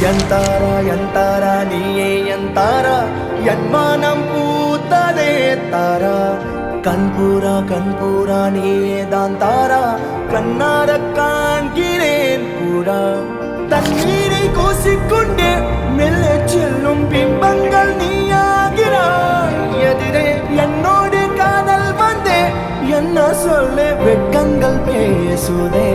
ಎಂತಾರ ನೀಯೇ ಎಂತಾರ என்மானம் பூத்ததே தாரா கண்பூரா நீயே தான் தாரா கண்ணார காண்கிறேன் கூடா தண்ணீரை கூசிக்கொண்டே மெல்ல செல்லும் பிம்பங்கள் நீயாகிறாய் எதிரே என்னோடு காதல் வந்தே என்ன சொல்ல வெட்கங்கள் பேசுதே